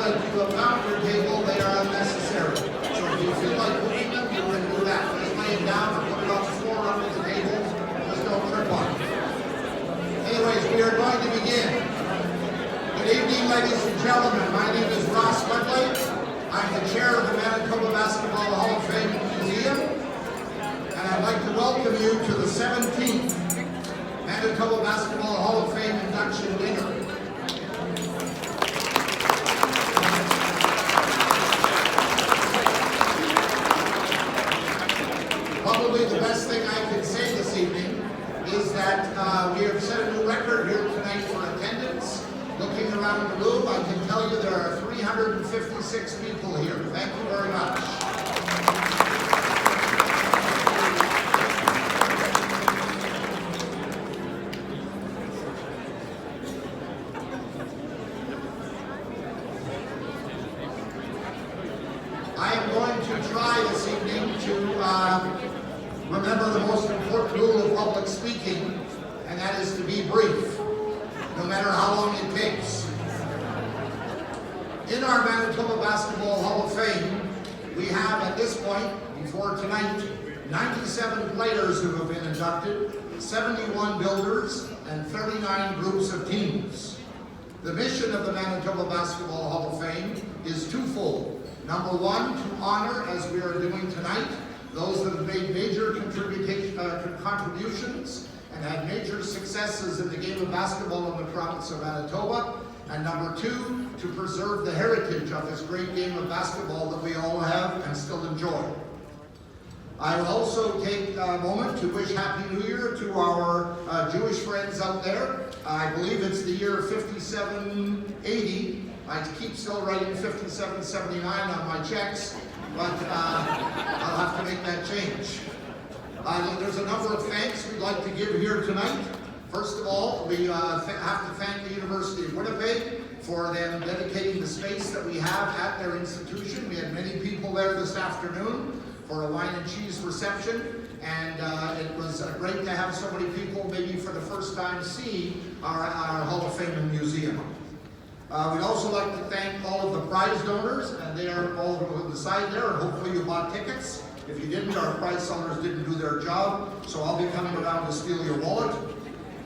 that you have found your table, they are unnecessary. So if you feel like moving them, you can do that. Just lay it down or put it on the floor under the table. Just don't trip on it. Anyways, we are going to begin. Good evening, ladies and gentlemen. My name is Ross Wedley. I'm the chair of the Manitoba Basketball Hall of Fame Museum. And I'd like to welcome you to the 17th Manitoba Basketball Hall of Fame Induction Dinner. Probably the best thing I can say this evening is that we have set a new record here tonight for attendance. Looking around the room, I can tell you there are 356 people here. Thank you very much. I am going to try this evening to remember the most important rule of public speaking, and that is to be brief, no matter how long it takes. In our Manitoba Basketball Hall of Fame, we have at this point, before tonight, 97 players who have been inducted, 71 builders, and 39 groups of teams. The mission of the Manitoba Basketball Hall of Fame is twofold. Number one, to honor, as we are doing tonight, those that have made major contributions and had major successes in the game of basketball in the province of Manitoba. And number two, to preserve the heritage of this great game of basketball that we all have and still enjoy. I will also take a moment to wish Happy New Year to our Jewish friends out there. I believe it's the year 5780. I keep still writing 5779 on my checks, but I'll have to make that change. There's a number of thanks we'd like to give here tonight. First of all, we have to thank the University of Winnipeg for them dedicating the space that we have at their institution. We had many people there this afternoon for a wine and cheese reception, and it was great to have so many people maybe for the first time see our Hall of Fame and Museum. We'd also like to thank all of the prize donors, and they are all on the side there, and hopefully you bought tickets. If you didn't, our prize donors didn't do their job, so I'll be coming around to steal your wallet.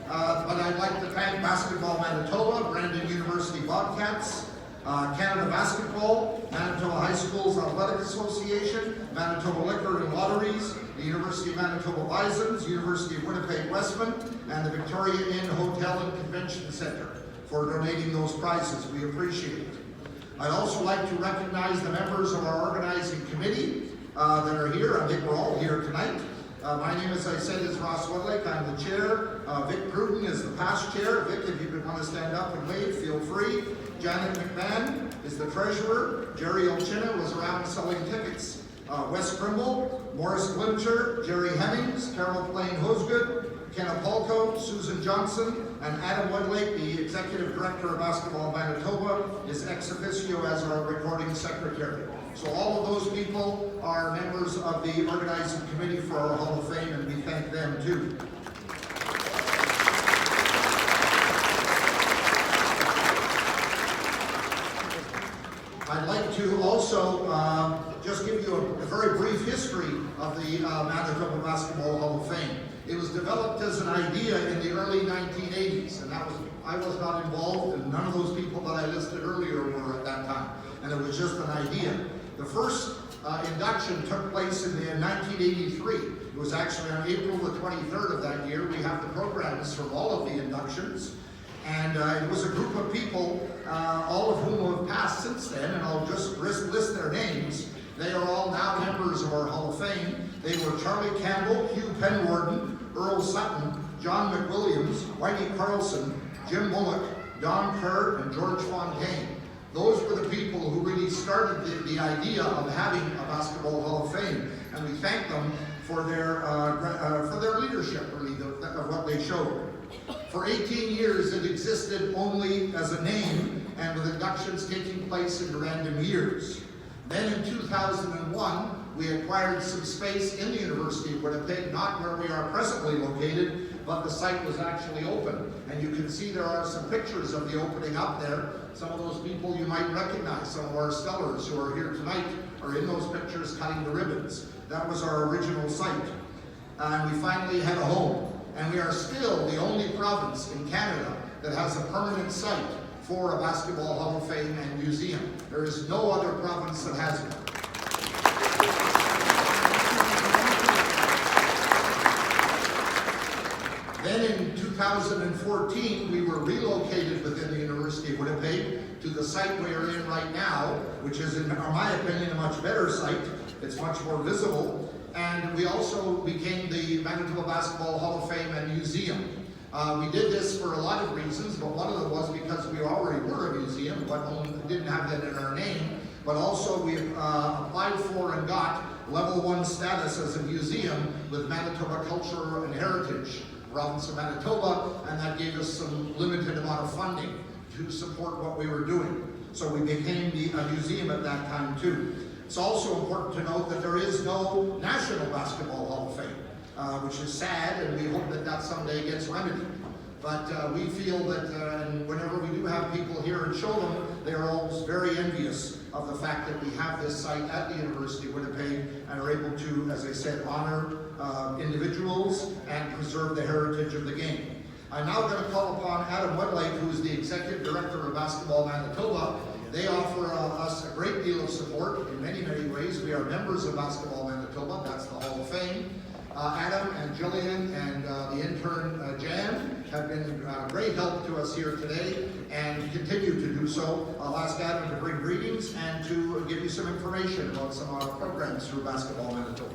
But I'd like to thank Basketball Manitoba, Brandon University Bobcats, Canada Basketball, Manitoba High Schools Athletic Association, Manitoba Liquor and Lotteries, the University of Manitoba Bisons, University of Winnipeg Westman, and the Victoria Inn Hotel and Convention Center for donating those prizes. We appreciate it. I'd also like to recognize the members of our organizing committee that are here. I think we're all here tonight. My name, as I said, is Ross Woodlake. I'm the chair. Vic Pruden is the past chair. Vic, if you want to stand up and wave, feel free. Janet McMahon is the treasurer. Jerry Olchina was around selling tickets. Wes Grimble, Morris Glimcher, Jerry Hemmings, Carol Plain Hosgood, Ken Apolko, Susan Johnson, and Adam Woodlake, the executive director of Basketball Manitoba, is ex officio as our recording secretary. So all of those people are members of the organizing committee for our Hall of Fame, and we thank them too. I'd like to also just give you a very brief history of the Manitoba Basketball Hall of Fame. It was developed as an idea in the early 1980s, and I was not involved, and none of those people that I listed earlier were at that time, and it was just an idea. The first induction took place in 1983. It was actually on April the 23rd of that year. We have the programs from all of the inductions. And it was a group of people, all of whom have passed since then, and I'll just list their names. They are all now members of our Hall of Fame. They were Charlie Campbell, Hugh Penwarden, Earl Sutton, John McWilliams, Whitey Carlson, Jim Bullock, Don Kerr, and George Fontaine. Those were the people who really started the idea of having a Basketball Hall of Fame, and we thank them for their leadership, really, of what they showed. For 18 years, it existed only as a name, and with inductions taking place in random years. Then in 2001, we acquired some space in the University of Winnipeg, not where we are presently located, but the site was actually open. And you can see there are some pictures of the opening up there. Some of those people you might recognize, some of our stellars who are here tonight are in those pictures cutting the ribbons. That was our original site. And we finally had a home. And we are still the only province in Canada that has a permanent site for a Basketball Hall of Fame and museum. There is no other province that has one. Then in 2014, we were relocated within the University of Winnipeg to the site we're in right now, which is, in my opinion, a much better site. It's much more visible. And we also became the Manitoba Basketball Hall of Fame and Museum. We did this for a lot of reasons, but one of them was because we already were a museum, but didn't have that in our name. But also we applied for and got level 1 status as a museum with Manitoba Culture and Heritage, province of Manitoba, and that gave us some limited amount of funding to support what we were doing. So we became a museum at that time too. It's also important to note that there is no National Basketball Hall of Fame, which is sad, and we hope that that someday gets remedied. But we feel that and whenever we do have people here and show them, they are always very envious of the fact that we have this site at the University of Winnipeg and are able to, as I said, honor individuals and preserve the heritage of the game. I'm now going to call upon Adam Wedlake, who's the Executive Director of Basketball Manitoba. They offer us a great deal of support in many, many ways. We are members of Basketball Manitoba, that's the Hall of Fame. Adam and Jillian and the intern Jan have been great help to us here today and continue to do so. I'll ask Adam to bring greetings and to give you some information about some of our programs through Basketball Manitoba.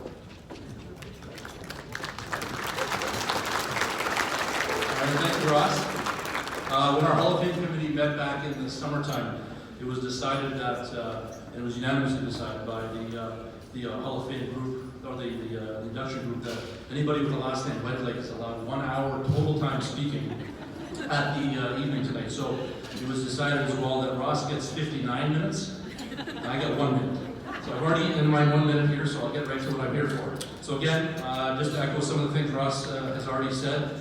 Thank you, Ross. When our Hall of Fame committee met back in the summertime, it was decided that, and it was unanimously decided by the Hall of Fame group, or the induction group, that anybody with the last name Wedlake is allowed 1 hour total time speaking at the evening tonight. So it was decided as well that Ross gets 59 minutes, and I get 1 minute. So I've already eaten my 1 minute here, so I'll get right to what I'm here for. So again, just to echo some of the things Ross has already said,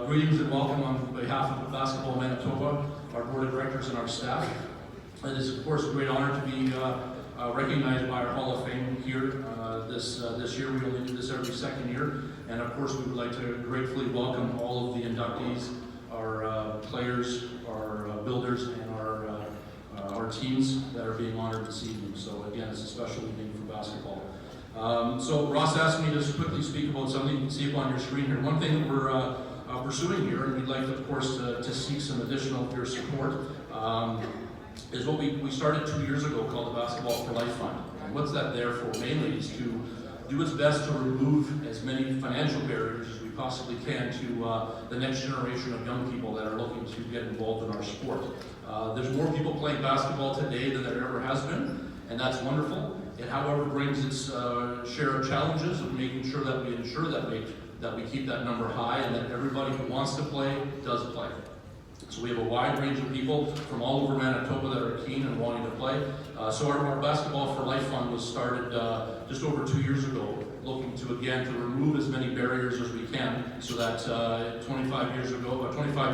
greetings and welcome on behalf of Basketball Manitoba, our board of directors and our staff. It is of course a great honor to be recognized by our Hall of Fame here this year. We only do this every second year, and of course we would like to gratefully welcome all of the inductees, our players, our builders, and our teams that are being honored this evening. So again, it's a special evening for basketball. So Ross asked me to just quickly speak about something you can see up on your screen here. One thing that we're pursuing here, and we'd like, of course, to seek some additional of your support, is what we started 2 years ago called the Basketball for Life Fund. And what's that there for? Mainly is to do its best to remove as many financial barriers as we possibly can to the next generation of young people that are looking to get involved in our sport. There's more people playing basketball today than there ever has been, and that's wonderful. It, however, brings its share of challenges of making sure that we ensure that we keep that number high and that everybody who wants to play does play. So we have a wide range of people from all over Manitoba that are keen and wanting to play. So our Basketball for Life Fund was started just over 2 years ago, looking to remove as many barriers as we can, so that 25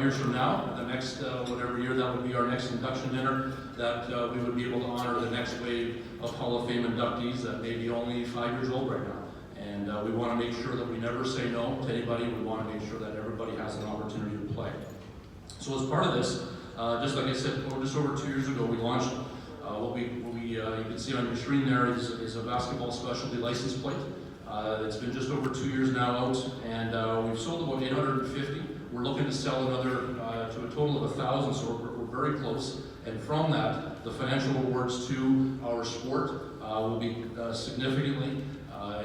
years from now, the next whatever year that would be our next induction dinner, that we would be able to honor the next wave of Hall of Fame inductees that may be only 5 years old right now. And we want to make sure that we never say no to anybody. We want to make sure that everybody has an opportunity to play. So as part of this, just like I said, just over 2 years ago, we launched what you can see on your screen there is a basketball specialty license plate. It's been just over 2 years now out, and we've sold about 850. We're looking to sell another to a total of 1,000, so we're very close. And from that, the financial rewards to our sport will be significantly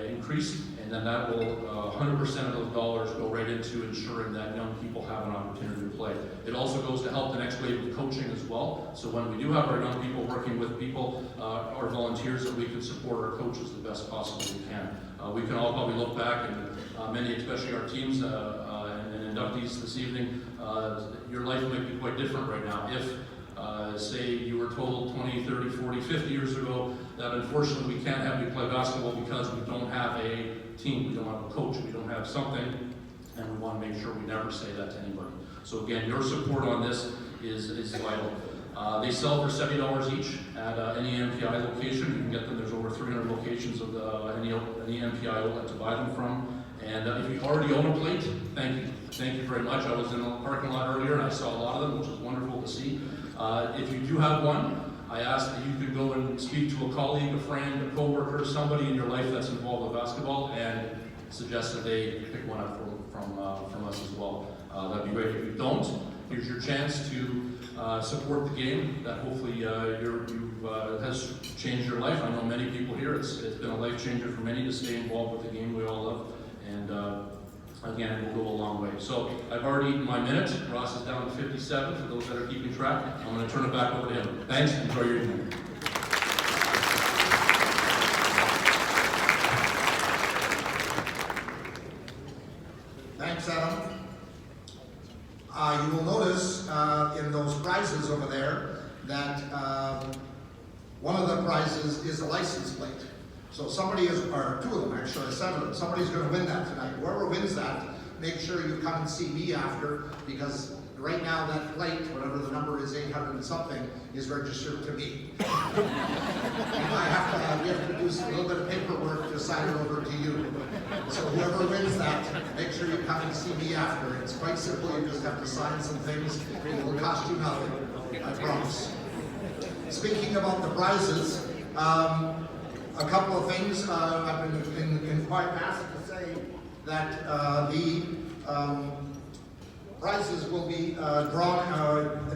increased, and then that will 100% of those dollars go right into ensuring that young people have an opportunity to play. It also goes to help the next wave of coaching as well. So when we do have our young people working with people, our volunteers, that we can support our coaches the best possible we can. We can all probably look back, and many, especially our teams and inductees this evening, your life might be quite different right now. If say you were told 20, 30, 40, 50 years ago that unfortunately we can't have you play basketball because we don't have a team, we don't have a coach, we don't have something, and we want to make sure we never say that to anybody. So again, your support on this is vital. They sell for $70 each at any MPI location. You can get them. There's over 300 locations of any MPI outlet to buy them from. And if you already own a plate, thank you. Thank you very much. I was in the parking lot earlier and I saw a lot of them, which was wonderful to see. If you do have one, I ask that you could go and speak to a colleague, a friend, a coworker, somebody in your life that's involved with basketball, and suggest that they pick one up from us as well. That'd be great. If you don't, here's your chance to support the game that hopefully has changed your life. I know many people here, it's been a life changer for many to stay involved with the game we all love. And again, it will go a long way. So I've already eaten my minute. Ross is down to 57 for those that are keeping track. I'm going to turn it back over to him. Thanks. Enjoy your evening. Thanks, Adam. You will notice in those prizes over there that one of the prizes is a license plate. So somebody is, or two of them actually, a set of them, somebody's going to win that tonight. Whoever wins that, make sure you come and see me after, because right now that plate, whatever the number is, 800 and something, is registered to me. And we have to do a little bit of paperwork to sign it over to you. So whoever wins that, make sure you come and see me after. It's quite simple. You just have to sign some things. It will cost you nothing, I promise. Speaking about the prizes, a couple of things. I've been quite asked to say that the prizes will be drawn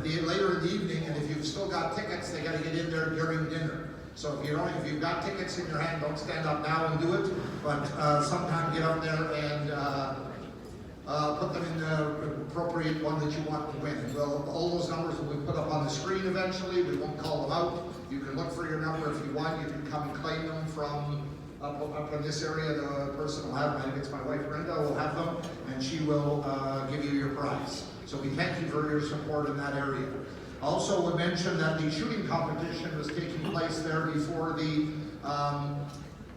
later in the evening, and if you've still got tickets, they got to get in there during dinner. So if you've got tickets in your hand, don't stand up now and do it, but sometime get up there and put them in the appropriate one that you want to win. Well, all those numbers will be put up on the screen eventually. We won't call them out. You can look for your number if you want. You can come and claim them from up in this area. The person will have them. I think it's my wife Brenda will have them, and she will give you your prize. So we thank you for your support in that area. Also, we mentioned that the shooting competition was taking place there before the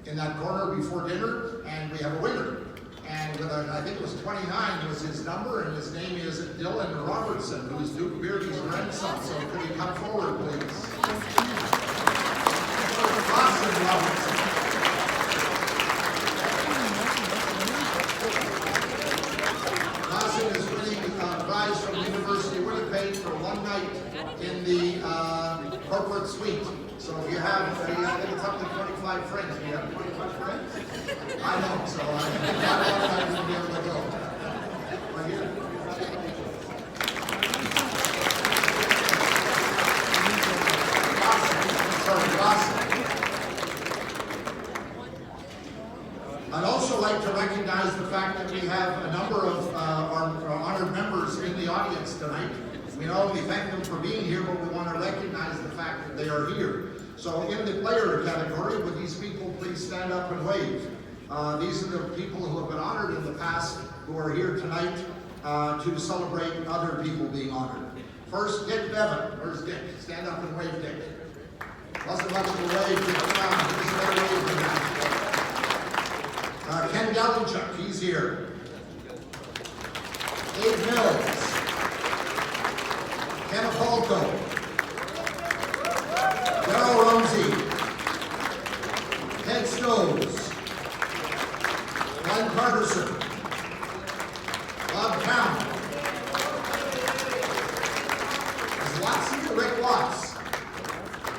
in that corner before dinner, and we have a winner. And with I think it was 29 was his number, and his name is Dylan Robertson, who is Duke Beardy's grandson. So could he come forward, please? Awesome, Robertson. Dawson is winning a prize from the University of Winnipeg for one night in the corporate suite. So if you have, I think it's up to 25 friends. Do you have 25 friends? I know, so I wouldn't be able to go. Right here. Awesome. I'd also like to recognize the fact that we have a number of our honored members in the audience tonight. We not only thank them for being here, but we want to recognize the fact that they are here. So in the player category, would these people please stand up and wave? These are the people who have been honored in the past who are here tonight to celebrate other people being honored. First, Dick Bevan. Where's Dick? Stand up and wave, Dick. Wasn't much of a wave. Ken Gallenchuk, he's here. Dave Mills. Ken Apolko. Darryl Rumsey. Ted Snows. Glenn Carterson. Bob Town. There's lots here. Rick Watts.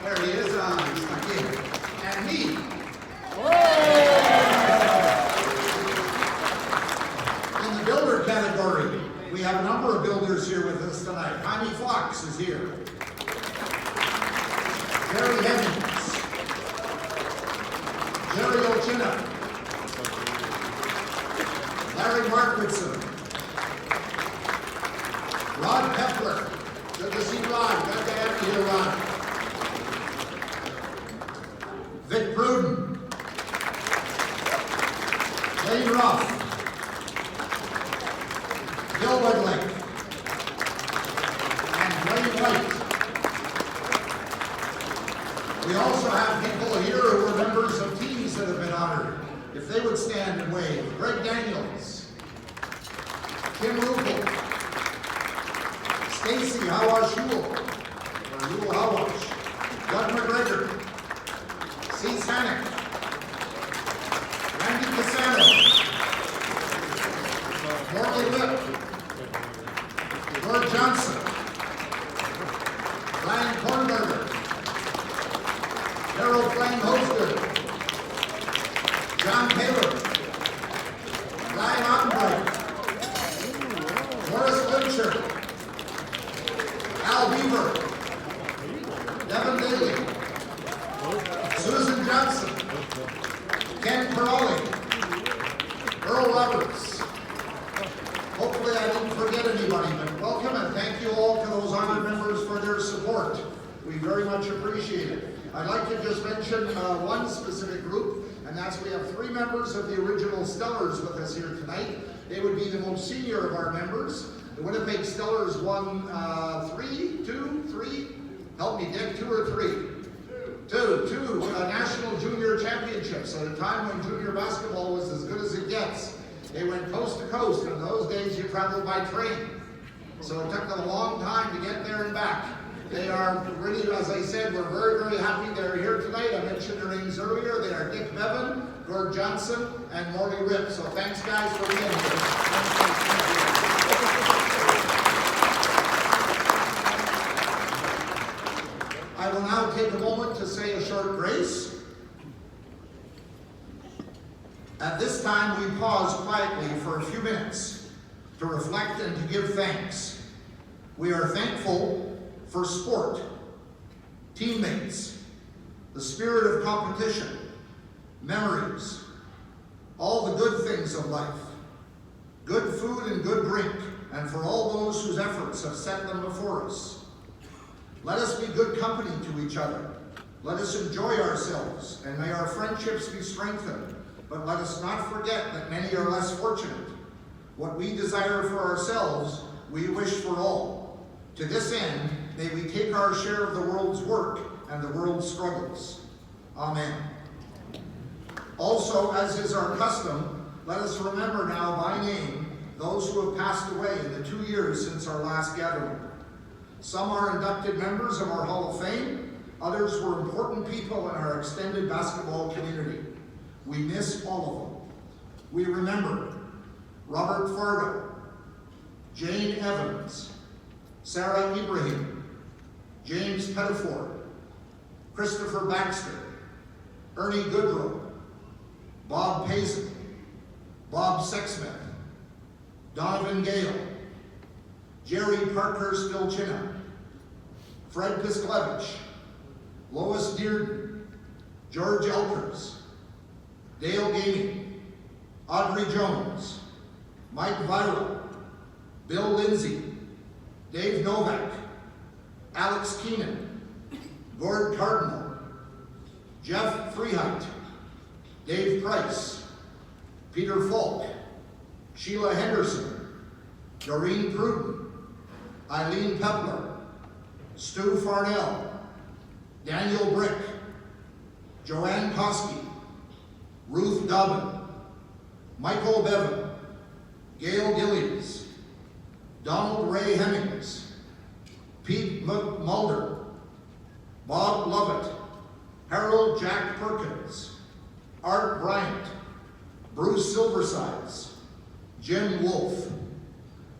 There he is. He's stuck in. And me. In the builder category, we have a number of builders here with us tonight. Jaime Fox is here. Jerry Hemmings. Jerry Ochina. Larry Markwoodson. Rod Pepler. Good to see Rod. Glad to have you here, Rod. Vic Pruden. Lane Ruff. Bill Woodley. And Dwayne White. We also have people here who are members of teams that have been honored. If they would stand and wave. Greg Daniels. Kim Rupel, Stacy Hawash Yule, or Yule Hawash, Doug McGregor, C. Sanek, Randy Casano, Morley Lip, Lord Johnson, Brian Kornberger, Daryl Flame Hosgood, John Taylor, Ryan Ottenbright, Morris Lyncher, Al Beaver, Devin Daly, Susan Johnson, Ken Crowley, Earl Roberts. Hopefully I didn't forget anybody, but welcome and thank you all to those honored members for their support. We very much appreciate it. I'd like to just mention one specific group, and that's we have 3 members of the original Stellars with us here tonight. They would be the most senior of our members. The Winnipeg Stellars won 3, help me Dick, 2 or 3? Two national junior championships at a time when junior basketball was as good as it gets. They went coast to coast. In those days you traveled by train. So it took them a long time to get there and back. They are really, as I said, we're very, very happy they're here tonight. I mentioned their names earlier. They are Dick Bevan, Gord Johnson, and Morley Rip. So thanks guys for being here. I will now take a moment to say a short grace. At this time, we pause quietly for a few minutes to reflect and to give thanks. We are thankful for sport, teammates, the spirit of competition, memories, all the good things of life, good food and good drink, and for all those whose efforts have set them before us. Let us be good company to each other. Let us enjoy ourselves, and may our friendships be strengthened. But let us not forget that many are less fortunate. What we desire for ourselves, we wish for all. To this end, may we take our share of the world's work and the world's struggles. Amen. Also, as is our custom, let us remember now by name those who have passed away in the 2 years since our last gathering. Some are inducted members of our Hall of Fame. Others were important people in our extended basketball community. We miss all of them. We remember Robert Fargo, Jane Evans, Sarah Ibrahim, James Pettiford, Christopher Baxter, Ernie Goodrow, Bob Payson, Bob Sexsmith, Donovan Gale, Jerry Parkhurst Vilchina, Fred Pisklevich, Lois Dearden, George Elkers, Dale Gamey, Audrey Jones, Mike Viro, Bill Lindsay, Dave Novak, Alex Keenan, Gord Cardinal, Jeff Freeheight, Dave Price, Peter Falk, Sheila Henderson, Doreen Pruden, Eileen Pepler, Stu Farnell, Daniel Brick, Joanne Koski, Ruth Dobbin, Michael Bevan, Gail Gillies, Donald Ray Hemmings, Pete Mulder, Bob Lovett, Harold Jack Perkins, Art Bryant, Bruce Silversides, Jim Wolfe.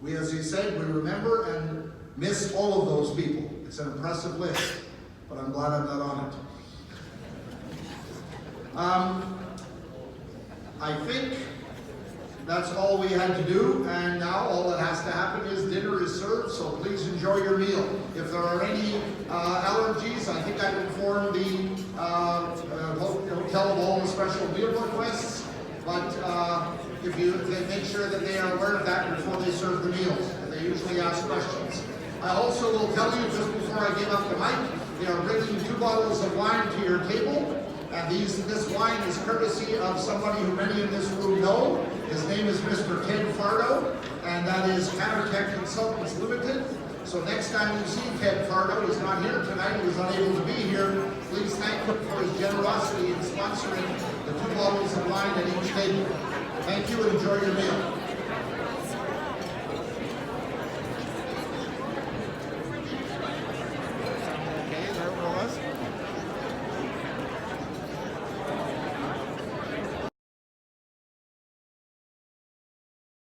We, as he said, we remember and miss all of those people. It's an impressive list, but I'm glad I'm not on it. I think that's all we had to do, and now all that has to happen is dinner is served, so please enjoy your meal. If there are any allergies, I think I've informed the hotel of all the special meal requests, but they make sure that they are aware of that before they serve the meals, and they usually ask questions. I also will tell you, just before I give up the mic, they are bringing 2 bottles of wine to your table. And this wine is courtesy of somebody who many in this room know. His name is Mr. Ted Fardo, and that is Countertech Consultants Limited. So next time you see Ted Fardo, he's not here tonight, he was unable to be here, please thank him for his generosity in sponsoring the 2 bottles of wine at each table. Thank you and enjoy your meal.